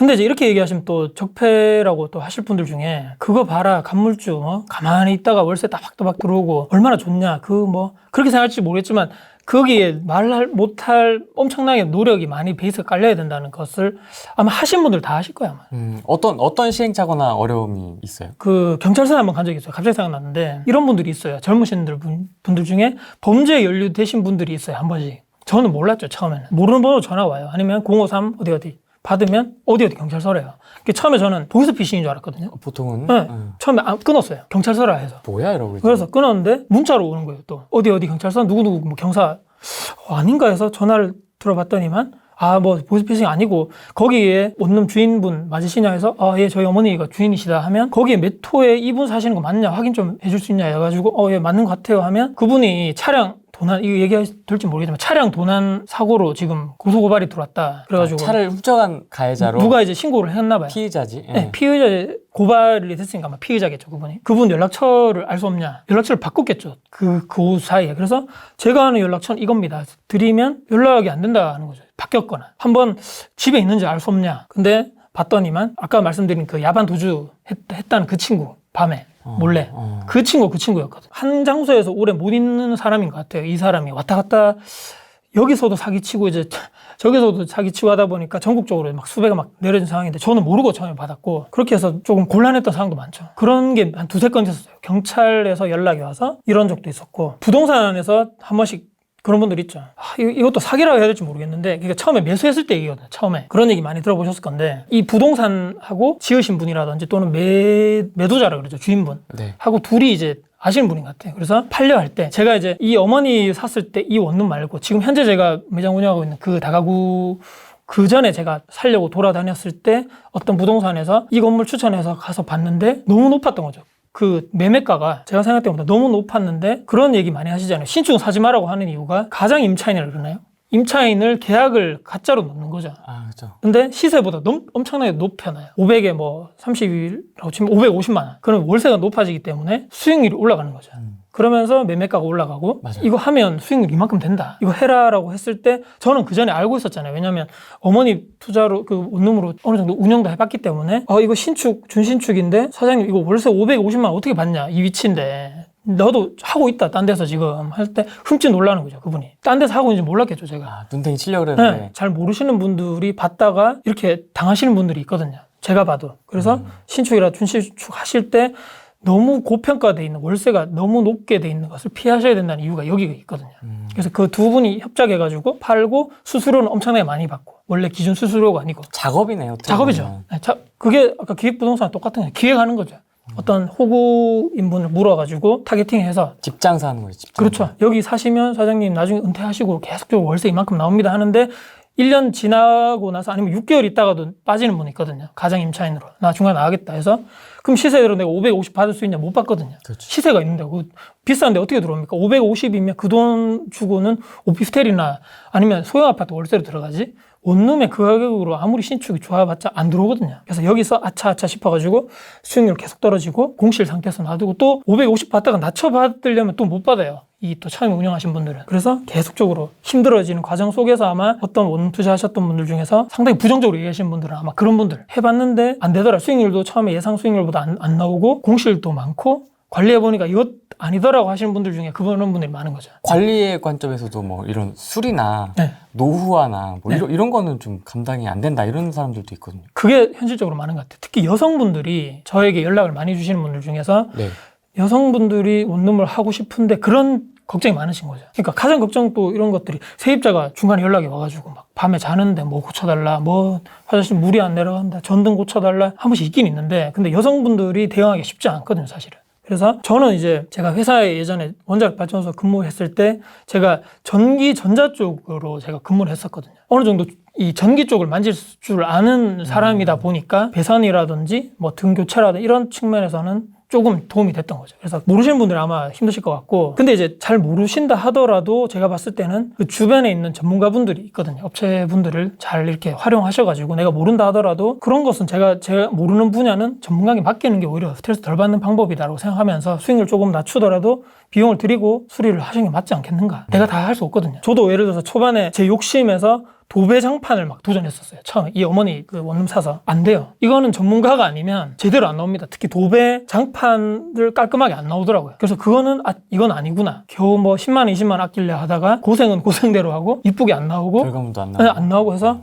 근데 이제 이렇게 얘기하시면 또 적폐라고 또 하실 분들 중에 그거 봐라 간물주 가만히 있다가 월세 따박따박 들어오고 얼마나 좋냐 그렇게 생각할지 모르겠지만 거기에 못할 엄청나게 노력이 많이 베이스가 깔려야 된다는 것을 아마 하신 분들 다 하실 거야 아마. 어떤 시행착오나 어려움이 있어요? 그 경찰서에 한번 간 적이 있어요. 갑자기 생각났는데 이런 분들이 있어요. 젊으신 분들 중에 범죄에 연루되신 분들이 있어요. 한 번씩. 저는 몰랐죠 처음에는. 모르는 번호로 전화 와요. 아니면 053 어디 받으면 어디 경찰서래요. 처음에 저는 보이스피싱인 줄 알았거든요. 보통은? 네. 처음에 끊었어요. 경찰서라 해서. 뭐야 이러고. 그래서 끊었는데 문자로 오는 거예요. 또 어디 경찰서 누구누구 뭐 경사 아닌가 해서 전화를 들어봤더니만 보이스피싱 아니고 거기에 원룸 주인분 맞으시냐 해서 예 저희 어머니가 주인이시다 하면 거기에 몇 호에 이분 사시는 거 맞냐 확인 좀 해줄 수 있냐 해가지고 예 맞는 것 같아요 하면 그분이 차량 도난, 이거 얘기될지 모르겠지만 차량 도난 사고로 지금 고소고발이 들어왔다. 그래가지고 차를 훔쳐간 가해자로 누가 이제 신고를 했나 봐요. 피의자지. 네, 피의자 고발이 됐으니까 아마 피의자겠죠, 그분이. 그분 연락처를 알 수 없냐? 연락처를 바꿨겠죠. 그 사이에. 그래서 제가 아는 연락처는 이겁니다. 드리면 연락이 안 된다 하는 거죠. 바뀌었거나. 한번 집에 있는지 알 수 없냐? 근데 봤더니만 아까 말씀드린 그 야반 도주 했다는 그 친구 밤에 몰래 그 친구였거든. 한 장소에서 오래 못 있는 사람인 것 같아요. 이 사람이 왔다 갔다 여기서도 사기치고 이제 저기서도 사기치고 하다 보니까 전국적으로 막 수배가 막 내려진 상황인데 저는 모르고 처음에 받았고 그렇게 해서 조금 곤란했던 상황도 많죠. 그런 게 한 두세 건 있었어요. 경찰에서 연락이 와서 이런 적도 있었고 부동산에서 한 번씩 그런 분들 있죠. 이것도 사기라고 해야 될지 모르겠는데 그러니까 처음에 매수했을 때 얘기거든요. 처음에 그런 얘기 많이 들어보셨을 건데 이 부동산하고 지으신 분이라든지 또는 매도자라 그러죠. 주인분 네. 하고 둘이 이제 아시는 분인 것 같아요. 그래서 팔려 할 때 제가 이제 이 어머니 샀을 때 이 원룸 말고 지금 현재 제가 매장 운영하고 있는 그 다가구 그 전에 제가 살려고 돌아다녔을 때 어떤 부동산에서 이 건물 추천해서 가서 봤는데 너무 높았던 거죠. 그 매매가가 제가 생각할 때보다 너무 높았는데 그런 얘기 많이 하시잖아요. 신축 사지 말라고 하는 이유가 가장 임차인이라 그러나요? 임차인을 계약을 가짜로 넣는 거죠. 그렇죠. 근데 시세보다 엄청나게 높여놔요. 500에 뭐 30이라고 치면 550만 원. 그럼 월세가 높아지기 때문에 수익률이 올라가는 거죠. 그러면서 매매가가 올라가고 맞아요. 이거 하면 수익률 이만큼 된다. 이거 해라라고 했을 때 저는 그 전에 알고 있었잖아요. 왜냐하면 어머니 투자로 그 원룸으로 어느 정도 운영도 해봤기 때문에 이거 준신축인데 사장님 이거 월세 550만 원 어떻게 받냐 이 위치인데 너도 하고 있다 딴 데서 지금 할 때 흠칫 놀라는 거죠. 그분이 딴 데서 하고 있는지 몰랐겠죠. 제가 눈탱이 치려고 그랬는데 네, 잘 모르시는 분들이 받다가 이렇게 당하시는 분들이 있거든요. 제가 봐도. 그래서 신축이라 준신축 하실 때 너무 고평가돼 있는 월세가 너무 높게 돼 있는 것을 피하셔야 된다는 이유가 여기 있거든요. 그래서 그 두 분이 협작해가지고 팔고 수수료는 엄청나게 많이 받고 원래 기준 수수료가 아니고 작업이네요. 작업이죠. 네, 그게 아까 기획부동산 똑같은 거예요. 기획하는 거죠. 어떤 호구 인분을 물어가지고 타겟팅해서 집장사 하는 거예요. 집장사. 그렇죠. 여기 사시면 사장님 나중에 은퇴하시고 계속적으로 월세 이만큼 나옵니다 하는데 1년 지나고 나서 아니면 6개월 있다가도 빠지는 분이 있거든요. 가장 임차인으로. 나 중간에 나가겠다 해서 그럼 시세대로 내가 550 받을 수 있냐? 못 받거든요. 그렇죠. 시세가 있는데 비싼데 어떻게 들어옵니까? 550이면 그 돈 주고는 오피스텔이나 아니면 소형 아파트 월세로 들어가지 원룸에 그 가격으로 아무리 신축이 좋아봤자 안 들어오거든요. 그래서 여기서 아차 싶어가지고 수익률 계속 떨어지고 공실 상태에서 놔두고 또 550 받다가 낮춰받으려면 또 못 받아요. 이 또 처음에 운영하신 분들은. 그래서 계속적으로 힘들어지는 과정 속에서 아마 어떤 원룸 투자하셨던 분들 중에서 상당히 부정적으로 얘기하시는 분들은 아마 그런 분들 해봤는데 안 되더라. 수익률도 처음에 예상 수익률보다 안 나오고 공실도 많고 관리해보니까 이것 아니더라고 하시는 분들 중에 그런 분들이 많은 거죠. 관리의 관점에서도 뭐 이런 수리나 네. 노후화나 뭐 네. 이런 거는 좀 감당이 안 된다 이런 사람들도 있거든요. 그게 현실적으로 많은 것 같아요. 특히 여성분들이 저에게 연락을 많이 주시는 분들 중에서 네. 여성분들이 원룸을 하고 싶은데 그런 걱정이 많으신 거죠. 그러니까 가장 걱정 또 이런 것들이 세입자가 중간에 연락이 와가지고 막 밤에 자는데 뭐 고쳐달라, 뭐 화장실 물이 안 내려간다, 전등 고쳐달라 한 번씩 있긴 있는데 근데 여성분들이 대응하기 쉽지 않거든요, 사실은. 그래서 저는 이제 제가 회사에 예전에 원자력 발전소 근무했을 때 제가 전기 전자 쪽으로 제가 근무를 했었거든요. 어느 정도 이 전기 쪽을 만질 줄 아는 사람이다 보니까 배선이라든지 뭐 등 교체라든지 이런 측면에서는 조금 도움이 됐던 거죠. 그래서 모르시는 분들은 아마 힘드실 것 같고 근데 이제 잘 모르신다 하더라도 제가 봤을 때는 그 주변에 있는 전문가분들이 있거든요. 업체분들을 잘 이렇게 활용하셔가지고 내가 모른다 하더라도 그런 것은 제가 모르는 분야는 전문가에게 맡기는 게 오히려 스트레스 덜 받는 방법이다라고 생각하면서 수익률 조금 낮추더라도 비용을 들이고 수리를 하시는 게 맞지 않겠는가. 내가 다 할 수 없거든요. 저도 예를 들어서 초반에 제 욕심에서 도배장판을 막 도전했었어요. 처음에 이 어머니 그 원룸 사서 안 돼요. 이거는 전문가가 아니면 제대로 안 나옵니다. 특히 도배장판을 깔끔하게 안 나오더라고요. 그래서 그거는 이건 아니구나. 겨우 뭐 10만 원, 20만 원 아낄래 하다가 고생은 고생대로 하고 이쁘게 안 나오고 결과물도 안 네, 나오고. 안 나오고 해서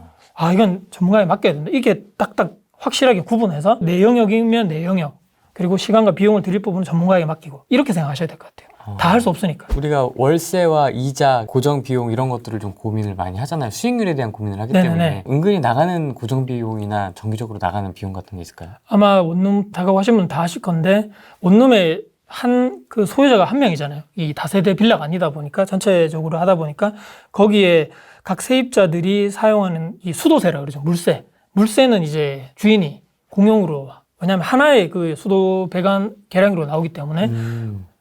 이건 전문가에 맡겨야 된다. 이게 딱딱 확실하게 구분해서 내 영역이면 내 영역, 그리고 시간과 비용을 들일 부분은 전문가에게 맡기고 이렇게 생각하셔야 될 것 같아요. 다 할 수 없으니까. 우리가 월세와 이자, 고정 비용 이런 것들을 좀 고민을 많이 하잖아요. 수익률에 대한 고민을 하기 네네네. 때문에 은근히 나가는 고정 비용이나 정기적으로 나가는 비용 같은 게 있을까요? 아마 원룸 작업하신 분 다 아실 건데 원룸에 한 그 소유자가 한 명이잖아요. 이 다세대 빌라가 아니다 보니까 전체적으로 하다 보니까 거기에 각 세입자들이 사용하는 이 수도세라 그러죠. 물세. 물세는 이제 주인이 공용으로, 왜냐하면 하나의 그 수도 배관 계량기로 나오기 때문에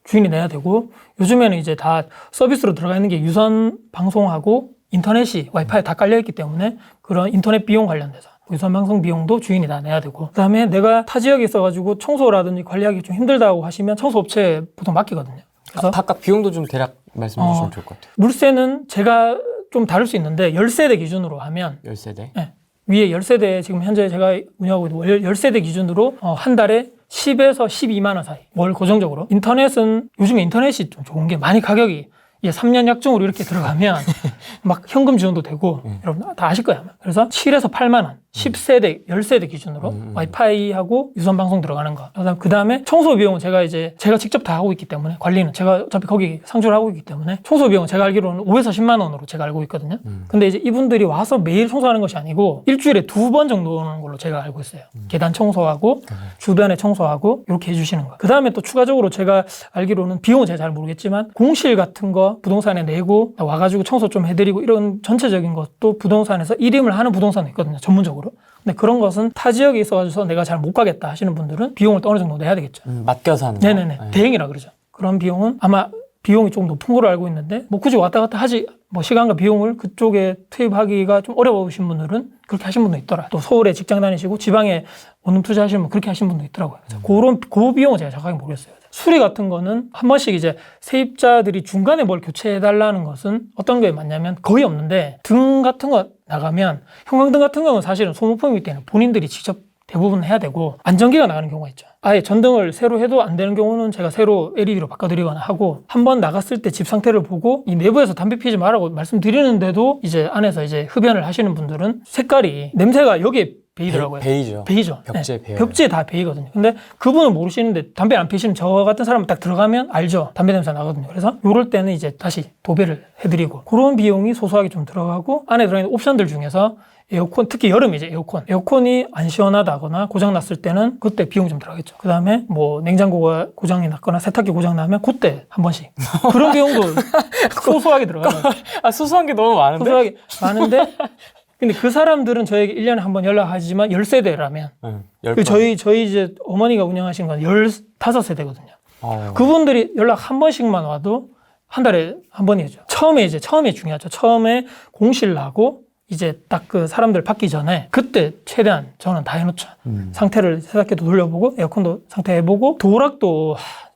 주인이 내야 되고, 요즘에는 이제 다 서비스로 들어가 있는 게 유선 방송하고 인터넷이 와이파이 다 깔려 있기 때문에 그런 인터넷 비용 관련돼서 유선 방송 비용도 주인이 다 내야 되고, 그다음에 내가 타 지역에 있어가지고 청소라든지 관리하기 좀 힘들다고 하시면 청소업체에 보통 맡기거든요. 그래서 각각 비용도 좀 대략 말씀해 주시면 좋을 것 같아요. 물세는 제가 좀 다를 수 있는데 10세대 기준으로 하면 10세대? 네, 위에 10세대 지금 현재 제가 운영하고 있는 10세대 기준으로 한 달에 10에서 12만 원 사이 월 고정적으로. 인터넷은 요즘에 인터넷이 좀 좋은 게 많이 가격이 3년 약정으로 이렇게 들어가면 막 현금 지원도 되고 여러분 다 아실 거예요 아마. 그래서 7에서 8만 원 10세대 10세대 기준으로 와이파이하고 유선 방송 들어가는 거. 그 다음에 청소 비용은 제가 직접 다 하고 있기 때문에, 관리는 제가 어차피 거기 상주를 하고 있기 때문에 청소 비용은 제가 알기로는 5에서 10만 원으로 제가 알고 있거든요. 근데 이제 이분들이 와서 매일 청소하는 것이 아니고 일주일에 2번 정도 오는 걸로 제가 알고 있어요. 계단 청소하고 주변에 청소하고 이렇게 해주시는 거. 그 다음에 또 추가적으로 제가 알기로는 비용은 제가 잘 모르겠지만 공실 같은 거 부동산에 내고 와가지고 청소 좀 해드리고 이런 전체적인 것도 부동산에서 일임을 하는 부동산이 있거든요. 전문적으로. 근데 그런 것은 타 지역에 있어가지고 내가 잘 못 가겠다 하시는 분들은 비용을 또 어느 정도 내야 되겠죠. 맡겨서 하는 거? 네네네. 대행이라 그러죠. 그런 비용은 아마 비용이 좀 높은 걸로 알고 있는데, 뭐 굳이 왔다 갔다 하지, 뭐 시간과 비용을 그쪽에 투입하기가 좀 어려우신 분들은 그렇게 하신 분도 있더라. 또 서울에 직장 다니시고 지방에 원룸 투자하시면 뭐 그렇게 하신 분도 있더라고요. 그래서 그 비용은 제가 정확하게 모르겠어요. 수리 같은 거는 한 번씩 이제 세입자들이 중간에 뭘 교체해달라는 것은 어떤 게 맞냐면 거의 없는데, 등 같은 거 나가면 형광등 같은 경우는 사실은 소모품이기 때문에 본인들이 직접 대부분 해야 되고, 안전기가 나가는 경우가 있죠. 아예 전등을 새로 해도 안 되는 경우는 제가 새로 LED로 바꿔드리거나 하고, 한번 나갔을 때 집 상태를 보고 이 내부에서 담배 피지 말라고 말씀드리는데도 이제 안에서 이제 흡연을 하시는 분들은 색깔이, 냄새가 여기에 배이더라고요. 베이죠. 베이죠. 벽지에 네. 베여요. 벽지에 다 베이거든요. 근데 그분은 모르시는데 담배 안 피시는 저 같은 사람은 딱 들어가면 알죠. 담배 냄새 나거든요. 그래서 요럴 때는 이제 다시 도배를 해드리고, 그런 비용이 소소하게 좀 들어가고, 안에 들어있는 옵션들 중에서 에어컨, 특히 여름이제 에어컨이 안 시원하다거나 고장 났을 때는 그때 비용이 좀 들어가겠죠. 그 다음에 뭐 냉장고가 고장이 났거나 세탁기 고장 나면 그때 한 번씩 그런 비용도 소소하게 들어가요. 소소한 게 너무 많은데? 소소하게 많은데, 근데 그 사람들은 저에게 1년에 한 번 연락하지만 10세대라면 그 저희 이제 어머니가 운영하시는 건 15세대거든요. 그분들이 연락 한 번씩만 와도 한 달에 한 번이죠. 처음에 중요하죠. 처음에 공실 나고 이제 딱 그 사람들 받기 전에 그때 최대한 저는 다 해놓죠. 상태를 세탁기도 돌려보고 에어컨도 상태 해보고,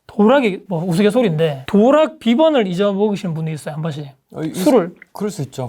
도락이 뭐 우스갯소리인데 도락 비번을 잊어먹으시는 분이 있어요. 한 번씩 술을 그럴 수 있죠.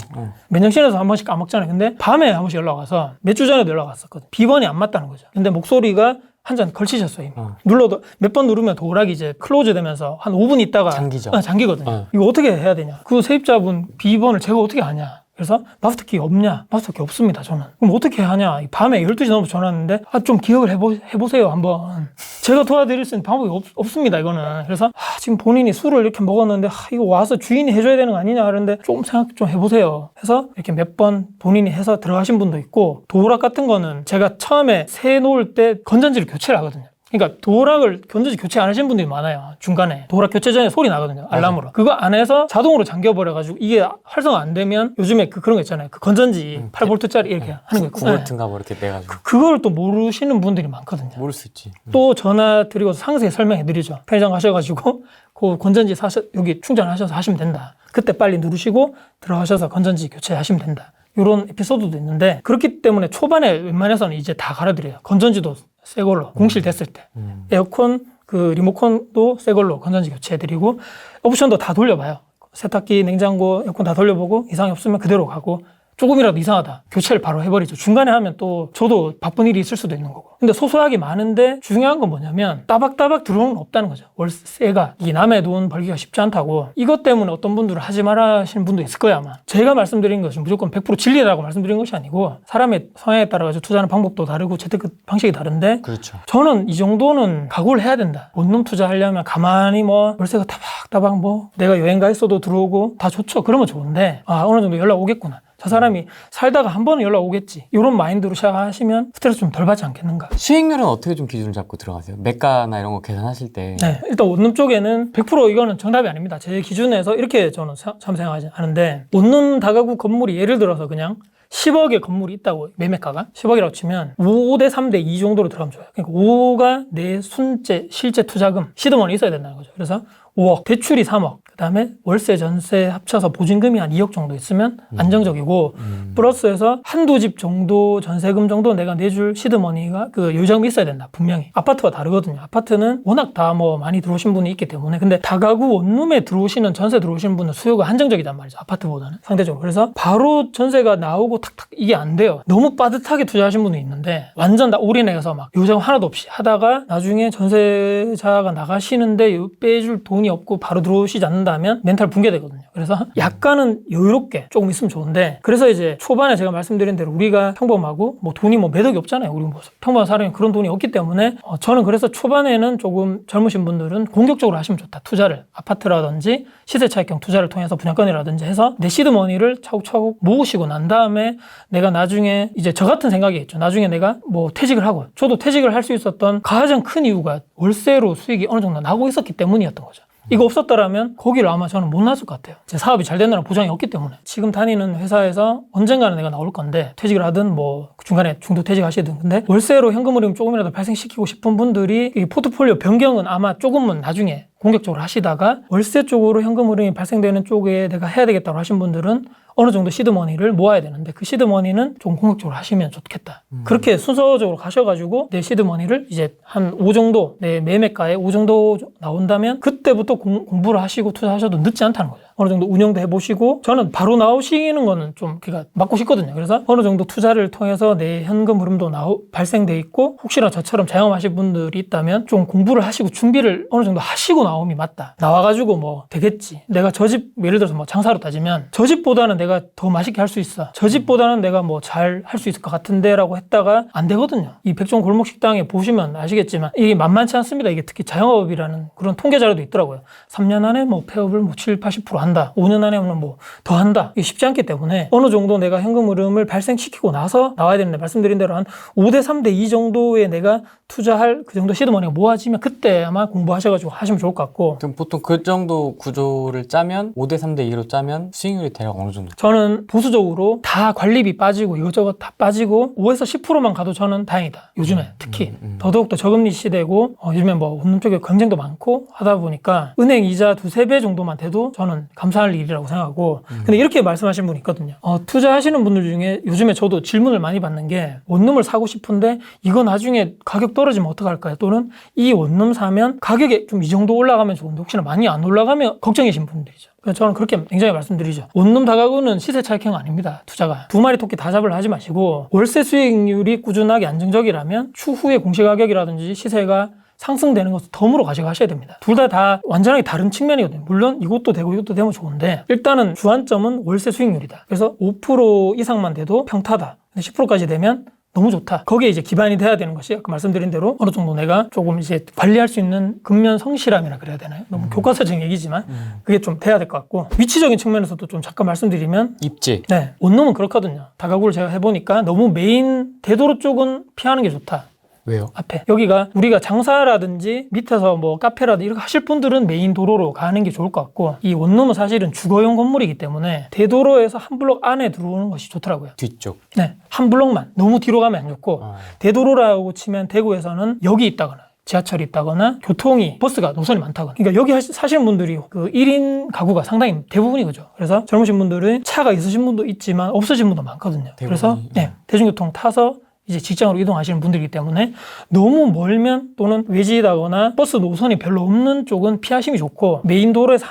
맨정신에서 한 번씩 까먹잖아요. 근데 밤에 한 번씩 연락 와서 몇 주 전에도 연락 왔었거든. 비번이 안 맞다는 거죠. 근데 목소리가 한 잔 걸치셨어요. 이미. 눌러도 몇 번 누르면 도락이 이제 클로즈 되면서 한 5분 있다가 잠기죠. 잠기거든요. 이거 어떻게 해야 되냐. 그 세입자분 비번을 제가 어떻게 아냐. 그래서 마스터키 없냐? 마스터키 없습니다, 저는. 그럼 어떻게 하냐? 밤에 12시 넘어서 전화 왔는데 좀 기억을 해보세요, 한번. 제가 도와드릴 수 있는 방법이 없습니다, 이거는. 그래서 지금 본인이 술을 이렇게 먹었는데 이거 와서 주인이 해줘야 되는 거 아니냐 하는데 좀 생각 좀 해보세요. 해서 이렇게 몇 번 본인이 해서 들어가신 분도 있고, 도락 같은 거는 제가 처음에 새 놓을 때 건전지를 교체를 하거든요. 그러니까 도락을 건전지 교체 안 하신 분들이 많아요. 중간에 도락 교체 전에 소리 나거든요. 알람으로. 그거 안 해서 자동으로 잠겨버려가지고 이게 활성화 안 되면 요즘에 그런 거 있잖아요. 그 건전지 8V짜리 이렇게 하는 거 있거든요. 9V인가 뭐 이렇게 내가지고. 그걸 또 모르시는 분들이 많거든요. 모를 수 있지. 또 전화 드리고 상세히 설명해드리죠. 편의점 가셔가지고 그 건전지 여기 충전하셔서 하시면 된다. 그때 빨리 누르시고 들어가셔서 건전지 교체하시면 된다. 이런 에피소드도 있는데, 그렇기 때문에 초반에 웬만해서는 이제 다 갈아드려요. 건전지도 새 걸로 공실 됐을 때, 에어컨 그 리모컨도 새 걸로 건전지 교체해드리고, 옵션도 다 돌려봐요. 세탁기, 냉장고, 에어컨 다 돌려보고 이상이 없으면 그대로 가고 조금이라도 이상하다. 교체를 바로 해버리죠. 중간에 하면 또 저도 바쁜 일이 있을 수도 있는 거고. 근데 소소하게 많은데 중요한 건 뭐냐면 따박따박 들어오는 건 없다는 거죠. 월세가. 이 남의 돈 벌기가 쉽지 않다고. 이것 때문에 어떤 분들은 하지 마라 하시는 분도 있을 거예요 아마. 제가 말씀드린 것은 무조건 100% 진리라고 말씀드린 것이 아니고 사람의 성향에 따라 가지고 투자하는 방법도 다르고 재테크 방식이 다른데 그렇죠. 저는 이 정도는 각오를 해야 된다. 원룸 투자하려면 가만히 뭐 월세가 따박따박 뭐 내가 여행 가 있어도 들어오고 다 좋죠. 그러면 좋은데 어느 정도 연락 오겠구나. 저 사람이 살다가 한 번은 연락 오겠지. 이런 마인드로 시작하시면 스트레스 좀 덜 받지 않겠는가. 수익률은 어떻게 좀 기준을 잡고 들어가세요? 매가나 이런 거 계산하실 때. 네, 일단 원룸 쪽에는 100% 이거는 정답이 아닙니다. 제 기준에서 이렇게 저는 참 생각하지 않은데 원룸 다가구 건물이 예를 들어서 그냥 10억의 건물이 있다고 매매가가 10억이라고 치면 5대 3대 2 정도로 들어가면 좋아요. 그러니까 5가 내 순재 실제 투자금 시드머니 있어야 된다는 거죠. 그래서 5억, 대출이 3억, 그 다음에 월세, 전세 합쳐서 보증금이 한 2억 정도 있으면 안정적이고 플러스해서 한두 집 정도 전세금 정도 내가 내줄 시드머니가 그 여유자금이 있어야 된다. 분명히. 아파트와 다르거든요. 아파트는 워낙 다 뭐 많이 들어오신 분이 있기 때문에 근데 다가구 원룸에 들어오시는 전세 들어오시는 분은 수요가 한정적이단 말이죠. 아파트보다는 상대적으로. 그래서 바로 전세가 나오고 탁탁 이게 안 돼요. 너무 빠듯하게 투자하신 분이 있는데 완전 다 올인해서 막 여유자금 하나도 없이 하다가 나중에 전세자가 나가시는데 빼줄 돈이 없고 바로 들어오시지 않는다면 멘탈 붕괴되거든요. 그래서 약간은 여유롭게 조금 있으면 좋은데 그래서 이제 초반에 제가 말씀드린 대로 우리가 평범하고 뭐 돈이 뭐 매덕이 없잖아요. 우리 뭐 평범한 사람이 그런 돈이 없기 때문에 저는 그래서 초반에는 조금 젊으신 분들은 공격적으로 하시면 좋다. 투자를 아파트라든지 시세차익형 투자를 통해서 분양권이라든지 해서 내 시드머니를 차곡차곡 모으시고 난 다음에 내가 나중에 이제 저 같은 생각이겠죠. 나중에 내가 뭐 퇴직을 하고 저도 퇴직을 할 수 있었던 가장 큰 이유가 월세로 수익이 어느 정도 나고 있었기 때문이었던 거죠. 이거 없었더라면 거기를 아마 저는 못 나왔을 것 같아요. 제 사업이 잘 된다는 보장이 없기 때문에. 지금 다니는 회사에서 언젠가는 내가 나올 건데 퇴직을 하든 뭐 중간에 중도 퇴직하시든 근데 월세로 현금 흐름 조금이라도 발생시키고 싶은 분들이 이 포트폴리오 변경은 아마 조금은 나중에 공격적으로 하시다가 월세 쪽으로 현금 흐름이 발생되는 쪽에 내가 해야 되겠다고 하신 분들은 어느 정도 시드머니를 모아야 되는데 그 시드머니는 좀 공격적으로 하시면 좋겠다. 그렇게 순서적으로 가셔가지고 내 시드머니를 이제 한 5 정도 내 매매가에 5 정도 나온다면 그때부터 공부를 하시고 투자하셔도 늦지 않다는 거죠. 어느 정도 운영도 해보시고 저는 바로 나오시는 거는 좀 그러니까 맞고 싶거든요. 그래서 어느 정도 투자를 통해서 내 현금 흐름도 발생돼 있고 혹시나 저처럼 자영업하실 분들이 있다면 좀 공부를 하시고 준비를 어느 정도 하시고 나옴이 맞다. 나와가지고 뭐 되겠지. 내가 저 집 예를 들어서 뭐 장사로 따지면 저 집보다는 내가 더 맛있게 할 수 있어. 저 집보다는 내가 뭐 잘 할 수 있을 것 같은데 라고 했다가 안 되거든요. 이 백종 골목 식당에 보시면 아시겠지만 이게 만만치 않습니다. 이게 특히 자영업이라는 그런 통계 자료도 있더라고요. 3년 안에 뭐 폐업을 뭐 7, 80% 한다. 5년 안에는 뭐 더 한다. 이게 쉽지 않기 때문에 어느 정도 내가 현금 흐름을 발생시키고 나서 나와야 되는데 말씀드린 대로 한 5대 3대 2 정도에 내가 투자할 그 정도 시드머니가 모아지면 그때 아마 공부하셔가지고 하시면 좋을 것 같고 그럼 보통 그 정도 구조를 짜면 5대 3대 2로 짜면 수익률이 대략 어느 정도? 저는 보수적으로 다 관리비 빠지고 이것저것 다 빠지고 5에서 10%만 가도 저는 다행이다. 요즘에 특히 더더욱더 저금리 시대고 요즘에 뭐 원룸 쪽에 경쟁도 많고 하다 보니까 은행 이자 2-3배 정도만 돼도 저는 감사할 일이라고 생각하고 근데 이렇게 말씀하시는 분이 있거든요. 투자하시는 분들 중에 요즘에 저도 질문을 많이 받는 게 원룸을 사고 싶은데 이거 나중에 가격 떨어지면 어떡할까요? 또는 이 원룸 사면 가격이 좀 이 정도 올라가면 좋은데 혹시나 많이 안 올라가면 걱정이신 분들이죠. 그래서 저는 그렇게 굉장히 말씀드리죠. 원룸 다가구는 시세 차익형 아닙니다. 투자가. 2마리 토끼 다 잡으려 하지 마시고 월세 수익률이 꾸준하게 안정적이라면 추후에 공시가격이라든지 시세가 상승되는 것도 덤으로 가져가셔야 됩니다. 둘 다 완전하게 다른 측면이거든요. 물론 이것도 되고 이것도 되면 좋은데 일단은 주안점은 월세 수익률이다. 그래서 5% 이상만 돼도 평타다. 근데 10%까지 되면 너무 좋다. 거기에 이제 기반이 돼야 되는 것이 아까 말씀드린 대로 어느 정도 내가 조금 이제 관리할 수 있는 근면 성실함이라 그래야 되나요? 너무 교과서적인 얘기지만 그게 좀 돼야 될 것 같고 위치적인 측면에서도 좀 잠깐 말씀드리면 입지. 네, 원룸은 그렇거든요. 다가구를 제가 해보니까 너무 메인 대도로 쪽은 피하는 게 좋다. 왜요? 앞에 여기가 우리가 장사라든지 밑에서 뭐 카페라든지 이렇게 하실 분들은 메인 도로로 가는 게 좋을 것 같고 이 원룸은 사실은 주거용 건물이기 때문에 대도로에서 한 블록 안에 들어오는 것이 좋더라고요. 뒤쪽. 네, 한 블록만 너무 뒤로 가면 안 좋고 대도로라고 치면 대구에서는 역이 있다거나 지하철이 있다거나 교통이 버스가 노선이 많다거나 그러니까 여기 사시는 분들이 그 1인 가구가 상당히 대부분이 그죠. 그래서 젊으신 분들은 차가 있으신 분도 있지만 없으신 분도 많거든요. 그래서 네, 대중교통 타서 이제 직장으로 이동하시는 분들이기 때문에 너무 멀면 또는 외지이다거나 버스 노선이 별로 없는 쪽은 피하심이 좋고 메인 도로에서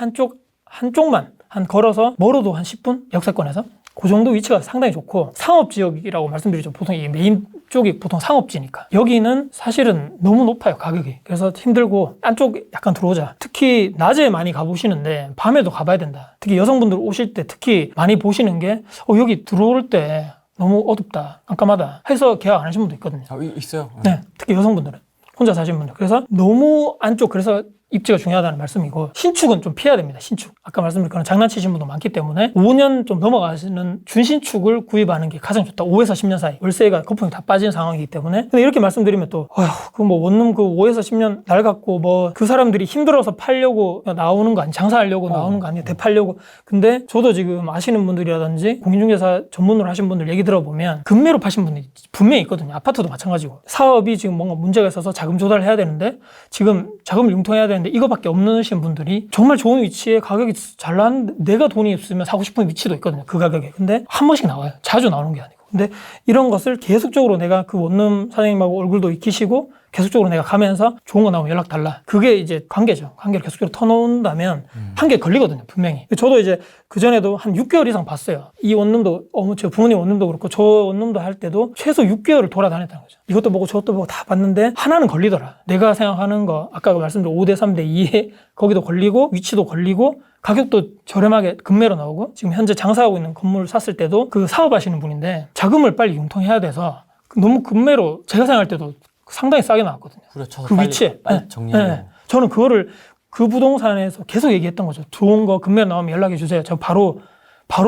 한쪽만 한 걸어서 멀어도 한 10분 역세권에서 그 정도 위치가 상당히 좋고 상업지역이라고 말씀드리죠. 보통 이 메인 쪽이 보통 상업지니까 여기는 사실은 너무 높아요, 가격이. 그래서 힘들고 안쪽 약간 들어오자. 특히 낮에 많이 가보시는데 밤에도 가봐야 된다. 특히 여성분들 오실 때 특히 많이 보시는 게 여기 들어올 때 너무 어둡다, 깜깜하다 해서 계약 안 하신 분도 있거든요. 있어요. 네, 특히 여성분들은 혼자 사시는 분들. 그래서 너무 안쪽, 그래서 입지가 중요하다는 말씀이고 신축은 좀 피해야 됩니다. 신축. 아까 말씀드린 그런 장난치신 분도 많기 때문에 5년 좀 넘어가시는 준신축을 구입하는 게 가장 좋다. 5에서 10년 사이. 월세가 거품이 다 빠진 상황이기 때문에. 근데 이렇게 말씀드리면 또 그 뭐 원룸 그 5에서 10년 낡았고 뭐 그 사람들이 힘들어서 팔려고 나오는 거 아니, 장사하려고 나오는 거 아니에요. 대팔려고. 근데 저도 지금 아시는 분들이라든지 공인중개사 전문으로 하신 분들 얘기 들어보면 급매로 파신 분들이 분명히 있거든요. 아파트도 마찬가지고. 사업이 지금 뭔가 문제가 있어서 자금 조달을 해야 되는데 지금 자금을 융통해야 되는데 이거밖에 없으신 분들이 정말 좋은 위치에 가격이 잘 나왔는데 내가 돈이 없으면 사고 싶은 위치도 있거든요. 그 가격에. 근데 한 번씩 나와요. 자주 나오는 게 아니고. 근데 이런 것을 계속적으로 내가 그 원룸 사장님하고 얼굴도 익히시고 계속적으로 내가 가면서 좋은 거 나오면 연락 달라. 그게 이제 관계죠. 관계를 계속적으로 터놓는다면 한개 걸리거든요. 분명히. 저도 이제 그전에도 한 6개월 이상 봤어요. 이 원룸도 제 부모님 원룸도 그렇고 저 원룸도 할 때도 최소 6개월을 돌아다녔다는 거죠. 이것도 보고 저것도 보고 다 봤는데 하나는 걸리더라. 내가 생각하는 거 아까 말씀드린 5대 3대 2에 거기도 걸리고 위치도 걸리고 가격도 저렴하게 급매로 나오고 지금 현재 장사하고 있는 건물을 샀을 때도 그 사업하시는 분인데 자금을 빨리 융통해야 돼서 너무 급매로 제가 생각할 때도 상당히 싸게 나왔거든요. 그 위치에. 빨리 정리하고. 네. 저는 그거를 그 부동산에서 계속 얘기했던 거죠. 좋은 거 급매로 나오면 연락해 주세요. 저 바로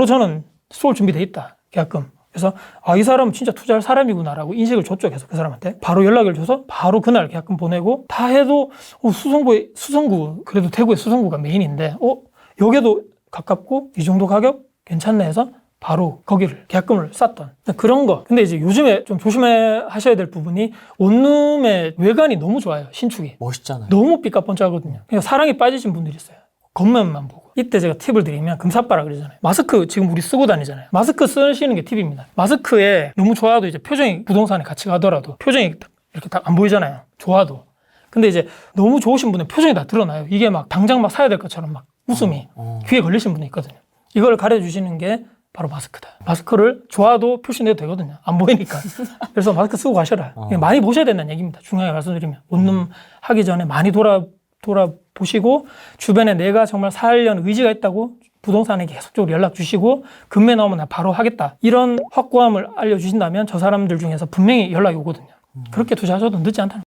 저는 쏠 준비돼 있다. 계약금. 그래서 이 사람은 진짜 투자할 사람이구나라고 인식을 줬죠. 계속 그 사람한테. 바로 연락을 줘서 바로 그날 계약금 보내고 다 해도 수성구 그래도 대구의 수성구가 메인인데 여기도 가깝고 이 정도 가격 괜찮네 해서 바로 거기를 계약금을 쌌던 그런 거. 근데 이제 요즘에 좀 조심하셔야 될 부분이 원룸의 외관이 너무 좋아요. 신축이. 멋있잖아요. 너무 삐까뻔쩍하거든요. 그러니까 사랑에 빠지신 분들이 있어요. 겉면만 보고. 이때 제가 팁을 드리면 금사빠라 그러잖아요. 마스크 지금 우리 쓰고 다니잖아요. 마스크 쓰시는 게 팁입니다. 마스크에 너무 좋아도 이제 표정이 부동산에 같이 가더라도 표정이 이렇게 딱 안 보이잖아요. 좋아도. 근데 이제 너무 좋으신 분은 표정이 다 드러나요. 이게 막 당장 막 사야 될 것처럼 막 웃음이 귀에 걸리신 분이 있거든요. 이걸 가려주시는 게 바로 마스크다. 마스크를 좋아도 표시내도 되거든요. 안 보이니까. 그래서 마스크 쓰고 가셔라. 많이 보셔야 된다는 얘기입니다. 중요하게 말씀드리면. 원룸 하기 전에 많이 돌아보시고 주변에 내가 정말 살려는 의지가 있다고 부동산에 계속적으로 연락 주시고 급매 나오면 나 바로 하겠다. 이런 확고함을 알려주신다면 저 사람들 중에서 분명히 연락이 오거든요. 그렇게 투자하셔도 늦지 않다는